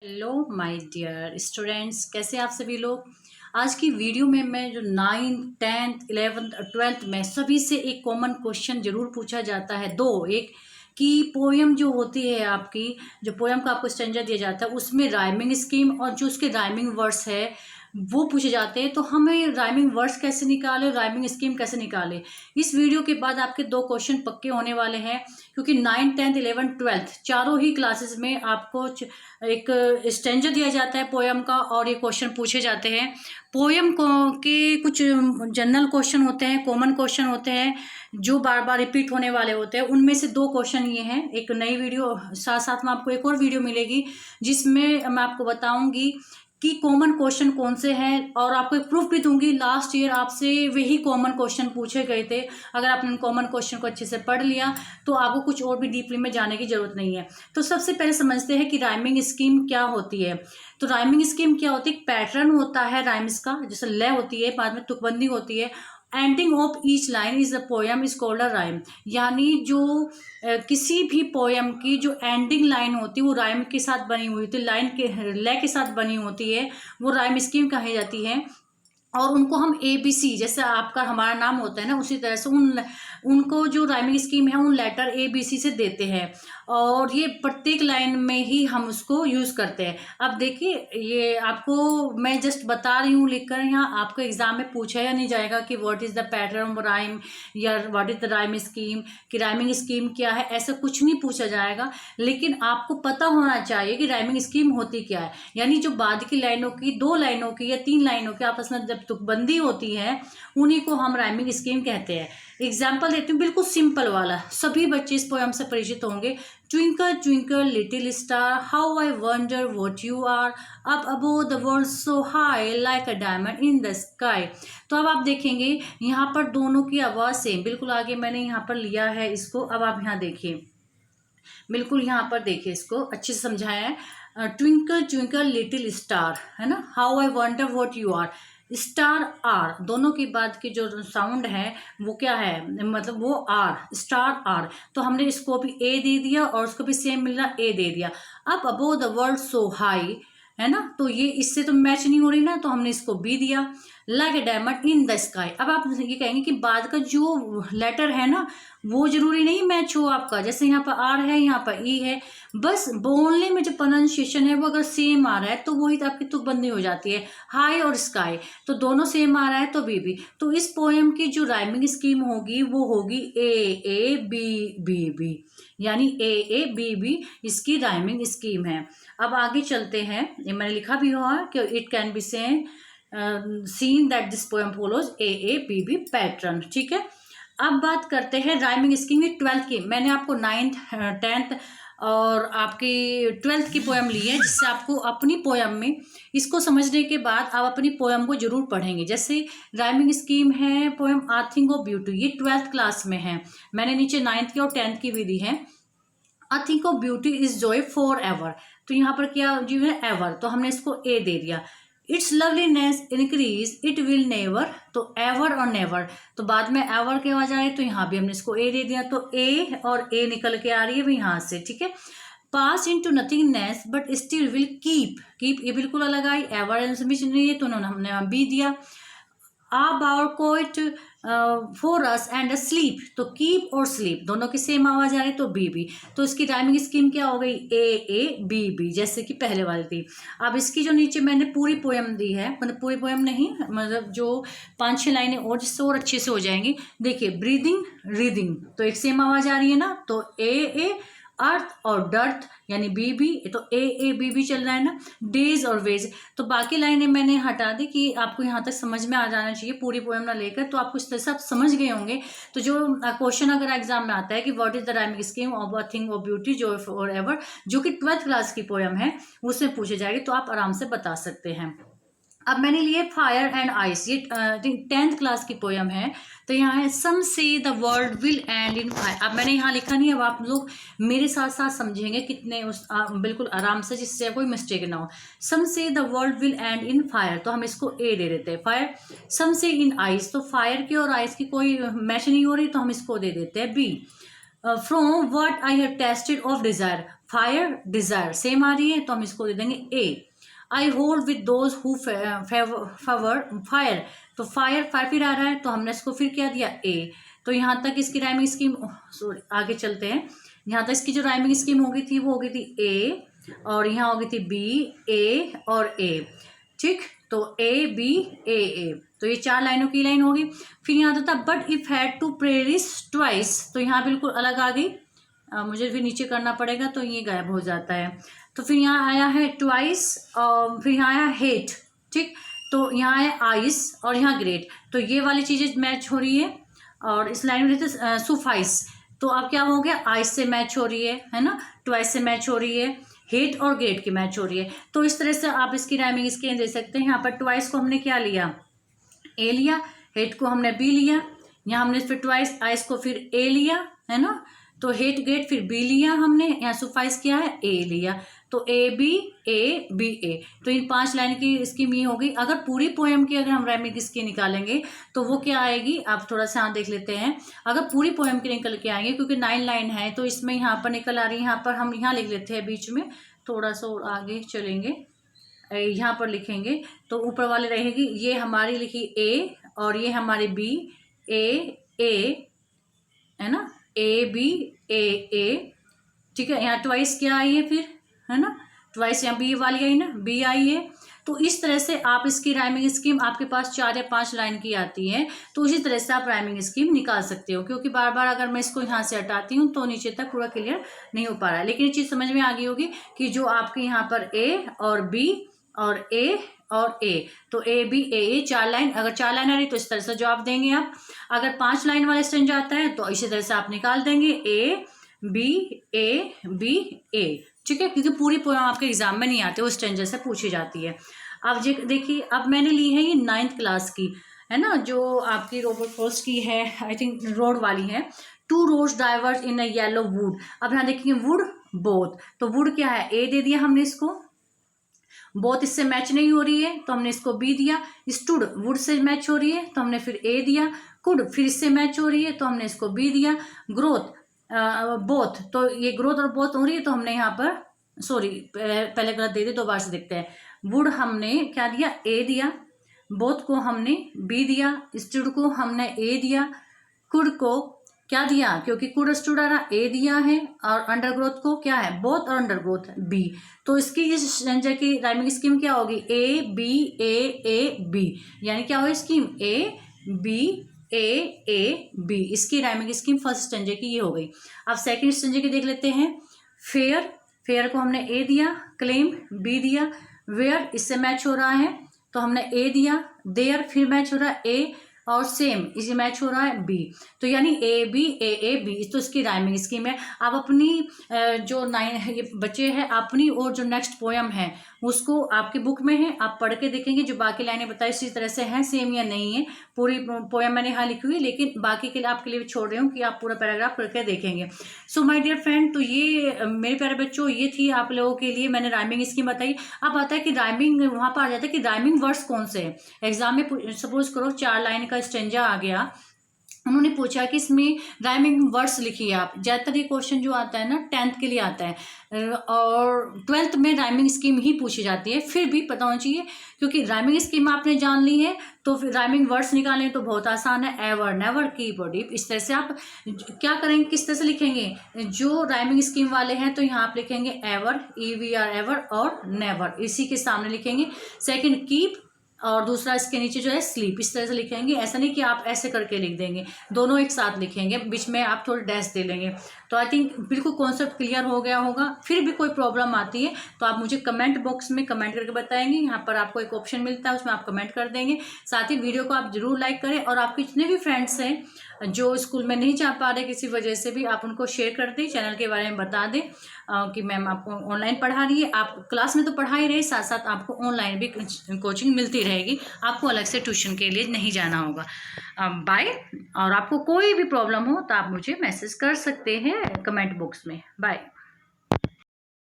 Hello my dear students, कैसे आप सभी लोग। आज की वीडियो में मैं जो 9th 10th 11th और 12th में सभी से एक कॉमन क्वेश्चन जरूर पूछा जाता है। एक कि पोयम जो होती है आपकी, जो पोयम का आपको स्टैंजर दिया जाता है उसमें राइमिंग स्कीम और जो उसके राइमिंग वर्ड्स है वो पूछे जाते हैं। तो हमें राइमिंग वर्ड्स कैसे निकाले, राइमिंग स्कीम कैसे निकाले, इस वीडियो के बाद आपके दो क्वेश्चन पक्के होने वाले हैं। क्योंकि 9th 10th 11th 12th चारों ही क्लासेस में आपको एक स्टैंजर दिया जाता है पोयम का और ये क्वेश्चन पूछे जाते हैं। पोयम को के कुछ जनरल क्वेश्चन होते हैं, कॉमन क्वेश्चन होते हैं जो बार बार रिपीट होने वाले होते हैं। उनमें से दो क्वेश्चन ये हैं। एक नई वीडियो साथ साथ में आपको एक और वीडियो मिलेगी जिसमें मैं आपको बताऊंगी कि कॉमन क्वेश्चन कौन से हैं और आपको एक प्रूफ भी दूंगी। लास्ट ईयर आपसे वही कॉमन क्वेश्चन पूछे गए थे। अगर आपने कॉमन क्वेश्चन को अच्छे से पढ़ लिया तो आपको कुछ और भी डीपली में जाने की जरूरत नहीं है। तो सबसे पहले समझते हैं कि राइमिंग स्कीम क्या होती है। तो राइमिंग स्कीम क्या होती है, एक पैटर्न होता है राइम्स का, जैसे लय होती है, बाद में तुकबंदी होती है। Ending of each line is a poem is called a rhyme. यानी जो किसी भी पोयम की जो एंडिंग लाइन होती है वो राइम के साथ बनी हुई होती है, लाइन के लय के साथ बनी होती है, वो राइम स्कीम कही जाती है। और उनको हम ABC, जैसे आपका हमारा नाम होता है ना, उसी तरह से उनको जो राइमिंग स्कीम है उन लेटर ABC से देते हैं और ये प्रत्येक लाइन में ही हम उसको यूज करते हैं। अब देखिए, ये आपको मैं जस्ट बता रही हूँ लिखकर, यहाँ आपको एग्जाम में पूछा या नहीं जाएगा कि what is the pattern of rhyme या what is the rhyme scheme, कि राइमिंग स्कीम क्या है, ऐसा कुछ नहीं पूछा जाएगा। लेकिन आपको पता होना चाहिए कि राइमिंग स्कीम होती क्या है। यानी जो बाद की लाइनों की, 2 लाइनों की या 3 लाइनों की आपस में जब तुकबंदी होती है उन्हीं को हम राइमिंग स्कीम कहते हैं। एग्जाम्पल देती हूँ, बिल्कुल सिंपल वाला, सभी बच्चे इस पोयम से परिचित होंगे। Twinkle twinkle little star how I wonder what you are up above the world so high like a diamond in the sky. तो अब आप देखेंगे यहाँ पर दोनों की आवाज सेम, बिल्कुल आगे मैंने यहाँ पर लिया है इसको। अब आप यहाँ देखिए, बिल्कुल यहाँ पर देखिए, इसको अच्छे से समझाया है। ट्विंकल ट्विंकल लिटिल स्टार है ना, how I wonder what you are. Star are, दोनों की बात की जो साउंड है वो क्या है, मतलब वो आर, स्टार आर। तो हमने इसको भी ए दे दिया और उसको भी सेम मिल रहा, ए दे दिया। अब above the world so high है ना, तो ये इससे तो मैच नहीं हो रही ना, तो हमने इसको बी दिया। Like a diamond in the sky. अब आप ये कहेंगे कि बाद का जो लेटर है ना वो जरूरी नहीं मैच हो आपका, जैसे यहाँ पर आर है, यहाँ पर ई है, बस बोलने में जो प्रोनाउंसिएशन है वो अगर सेम आ रहा है तो वही तो आपकी तुकबंदी हो जाती है। हाई और स्काई तो दोनों सेम आ रहा है तो बी बी। तो इस पोएम की जो राइमिंग स्कीम होगी वो होगी ए बी बी बी, यानी ए बी बी इसकी राइमिंग स्कीम है। अब आगे चलते हैं, ये मैंने लिखा भी हुआ है कि it can be seen that this poem follows A B B pattern. ठीक है, अब बात करते हैं राइमिंग स्कीम की 12th की। मैंने आपको 9th 10th और आपकी 12th की पोयम ली है, जिससे आपको अपनी पोयम में इसको समझने के बाद आप अपनी पोयम को जरूर पढ़ेंगे। जैसे राइमिंग स्कीम है पोयम आर्थिंग ऑफ ब्यूटी, ये 12th क्लास में है। मैंने नीचे 9th की और 10th की भी दी है। I think of beauty is Joy for ever, तो यहाँ पर क्या जो है एवर, तो हमने इसको ए दे दिया। It's loveliness increase it will never, तो एवर और नेवर, तो बाद में एवर की आवाज आ रही है तो यहाँ भी हमने इसको ए दे दिया, तो ए और ए निकल के आ रही है यहाँ से। ठीक है, pass into nothingness but still will keep, keep ये बिल्कुल अलग आई, एवर नहीं है तो उन्होंने हमने बी दिया। अब our quiet for us and sleep, तो कीप और स्लीप दोनों की सेम आवाज आ रही तो बी बी। तो इसकी राइमिंग स्कीम क्या हो गई, ए बी बी, जैसे कि पहले वाली थी। अब इसकी जो नीचे मैंने पूरी पोयम दी है, मतलब पूरी पोयम नहीं, मतलब जो 5-6 लाइनें और जिससे और अच्छे से हो जाएंगी। देखिए, ब्रीदिंग रीदिंग, तो एक सेम आवाज आ रही है ना, तो ए अर्थ और डर्थ यानी बी बी, तो ए बी बी चल रहा है ना। डेज और वेज, तो बाकी लाइनें मैंने हटा दी कि आपको यहाँ तक समझ में आ जाना चाहिए पूरी पोएम ना लेकर, तो आप कुछ सब समझ गए होंगे। तो जो क्वेश्चन अगर एग्जाम में आता है कि what is the rhyming scheme of a thing of beauty Joy for ever, जो कि 12th क्लास की पोएम है, उसमें पूछे जाएगी, तो आप आराम से बता सकते हैं। अब मैंने लिए फायर एंड आइस, ये 10th क्लास की पोयम है। तो यहाँ है सम से the world will and in fire. अब मैंने यहाँ लिखा नहीं, अब आप लोग मेरे साथ साथ समझेंगे कितने बिल्कुल आराम से, जिससे कोई मिस्टेक ना हो। सम से the world will and in fire, तो हम इसको ए दे देते हैं फायर। सम से इन आइस, तो फायर की और आइस की कोई मैच नहीं हो रही तो हम इसको दे देते हैं B. From what I have tasted of desire, fire desire same आ रही है तो हम इसको दे देंगे A. I hold with those who favour fire, तो फायर फिर आ रहा है तो हमने इसको फिर क्या दिया ए। तो यहाँ तक इसकी राइमिंग स्कीम, सॉरी आगे चलते हैं, यहाँ तक इसकी जो राइमिंग स्कीम हो गई थी वो हो गई थी ए, और यहाँ हो गई थी बी, ए और ए, ठीक। तो ए बी ए, तो ये 4 लाइनों की लाइन होगी। फिर यहाँ आता था but if had to prayers twice, तो यहाँ बिल्कुल अलग आ गई, मुझे फिर नीचे करना पड़ेगा तो ये गायब हो जाता है। तो फिर यहाँ आया है ट्वाइस, और फिर यहाँ आया हेट, ठीक। तो यहाँ है आइस और यहाँ ग्रेट, तो ये वाली चीज़ें मैच हो रही है। और इस लाइन में रहते सुफाइस, तो अब क्या हो गया, आइस से मैच हो रही है ना, ट्वाइस से मैच हो रही है, हेट और ग्रेट की मैच हो रही है। तो इस तरह से आप इसकी राइमिंग स्कीम दे सकते हैं। यहाँ पर ट्वाइस को हमने क्या लिया, ए लिया, हेट को हमने बी लिया, यहाँ हमने फिर ट्वाइस आइस को फिर ए लिया, है ना, तो हेट ग्रेट फिर बी लिया हमने, यहाँ सुफाइस किया है ए लिया, तो ए बी ए। तो इन 5 लाइन की स्कीम ये होगी। अगर पूरी पोएम की अगर हम राइमिंग स्कीम निकालेंगे तो वो क्या आएगी, आप थोड़ा सा यहाँ देख लेते हैं। अगर पूरी पोएम की निकल के आएंगे, क्योंकि 9 लाइन है तो इसमें यहाँ पर निकल आ रही है, यहाँ पर हम यहाँ लिख लेते हैं बीच में, थोड़ा सा और आगे चलेंगे, यहाँ पर लिखेंगे तो ऊपर वाले रहेगी, ये हमारी लिखी ए और ये हमारी बी, ए है ना, ए बी ए, ठीक है। यहाँ ट्वाइस क्या आई है फिर, है ना, ट्वाइस यहाँ बी वाली आई ना, बी आई है। तो इस तरह से आप इसकी राइमिंग स्कीम, आपके पास 4 या 5 लाइन की आती है तो इसी तरह से आप राइमिंग स्कीम निकाल सकते हो, क्योंकि बार बार अगर मैं इसको यहाँ से हटाती हूँ तो नीचे तक पूरा क्लियर नहीं हो पा रहा है। लेकिन ये चीज़ समझ में आ गई होगी कि जो आपके यहाँ पर ए और बी और ए और ए, तो ए बी ए 4 लाइन, अगर 4 लाइन आ रही तो इस तरह से जवाब देंगे आप। अगर 5 लाइन वाला स्टेंजा आता है तो इसी तरह से आप निकाल देंगे ए बी ए, ठीक है, क्योंकि पूरी पोएम आपके एग्जाम में नहीं आते, वो स्टेंजर से पूछी जाती है। अब देखिए, अब मैंने ली है ये 9th क्लास की, है ना, जो आपकी रॉबर्ट फ्रॉस्ट की है, आई थिंक रोड वाली है। 2 roads diverge in a yellow would. अब यहाँ देखेंगे वुड बोथ, तो वुड क्या है, ए दे दिया हमने इसको, बोथ इससे मैच नहीं हो रही है तो हमने इसको बी दिया। स्टूड वुड से मैच हो रही है तो हमने फिर ए दिया। कुड फिर इससे मैच हो रही है तो हमने इसको बी दिया। ग्रोथ बोथ, तो ये ग्रोथ और बोथ हो रही है तो हमने यहाँ पर, सॉरी पहले गलत दे दी, दोबारा से देखते हैं। वुड हमने क्या दिया, ए दिया, बोथ को हमने बी दिया, स्टूड को हमने ए दिया, कुड को क्या दिया, क्योंकि कुड स्टूड आ रहा ए दिया है, और अंडरग्रोथ को क्या है, बोथ और अंडरग्रोथ बी। तो इसकी इस स्टेंजा की राइमिंग स्कीम क्या होगी, ए बी बी, यानी क्या होगी scheme, A B A B. इसकी राइमिंग स्कीम फर्स्ट स्टेंजे की ये हो गई। अब सेकंड स्टेंजे की देख लेते हैं। फेयर को हमने ए दिया, क्लेम बी दिया, वेयर इससे मैच हो रहा है तो हमने ए दिया, देयर फिर मैच हो रहा है ए, और सेम इसी मैच हो रहा है बी। तो यानी ए बी ए बी, तो इसकी राइमिंग स्कीम है। आप अपनी जो 9 ये बच्चे हैं अपनी, और जो नेक्स्ट पोएम है उसको आपकी बुक में है, आप पढ़ के देखेंगे जो बाकी लाइनें बताई इसी तरह से हैं, सेम या नहीं है। पूरी पोएम मैंने यहाँ लिखी हुई, लेकिन बाकी के लिए आपके लिए छोड़ रही हूँ कि आप पूरा पैराग्राफ पढ़ के देखेंगे। सो माय डियर फ्रेंड, तो ये मेरे प्यारे बच्चों, ये थी आप लोगों के लिए मैंने राइमिंग स्कीम बताई। अब आता है कि राइमिंग, वहाँ पर आ जाता है कि राइमिंग वर्ड्स कौन से है। एग्जाम में सपोज करो 4 लाइन का स्टेंजा आ गया, उन्होंने पूछा कि इसमें राइमिंग वर्ड्स लिखिए आप। ज़्यादातर ये क्वेश्चन जो आता है ना 10th के लिए आता है, और 12th में राइमिंग स्कीम ही पूछी जाती है। फिर भी पता होना चाहिए, क्योंकि राइमिंग स्कीम आपने जान ली है तो फिर राइमिंग वर्ड्स निकालें तो बहुत आसान है। एवर, नेवर, कीप और डीप, इस तरह से आप क्या करेंगे, किस तरह से लिखेंगे। जो राइमिंग स्कीम वाले हैं तो यहाँ आप लिखेंगे एवर, EVR एवर, और नेवर इसी के सामने लिखेंगे। सेकेंड कीप, और दूसरा इसके नीचे जो है स्लीप, इस तरह से लिखेंगे। ऐसा नहीं कि आप ऐसे करके लिख देंगे, दोनों एक साथ लिखेंगे, बीच में आप थोड़ी डैश दे लेंगे। तो आई थिंक बिल्कुल कॉन्सेप्ट क्लियर हो गया होगा। फिर भी कोई प्रॉब्लम आती है तो आप मुझे कमेंट बॉक्स में कमेंट करके बताएंगे। यहाँ पर आपको एक ऑप्शन मिलता है, उसमें आप कमेंट कर देंगे। साथ ही वीडियो को आप जरूर लाइक करें, और आपके जितने भी फ्रेंड्स हैं जो स्कूल में नहीं जा पा रहे किसी वजह से भी, आप उनको शेयर कर दें, चैनल के बारे में बता दें कि मैम आपको ऑनलाइन पढ़ा रही है। आप क्लास में तो पढ़ा ही रहे, साथ साथ आपको ऑनलाइन भी कोचिंग मिलती रहेगी, आपको अलग से ट्यूशन के लिए नहीं जाना होगा। बाय। और आपको कोई भी प्रॉब्लम हो तो आप मुझे मैसेज कर सकते हैं कमेंट बॉक्स में। बाय।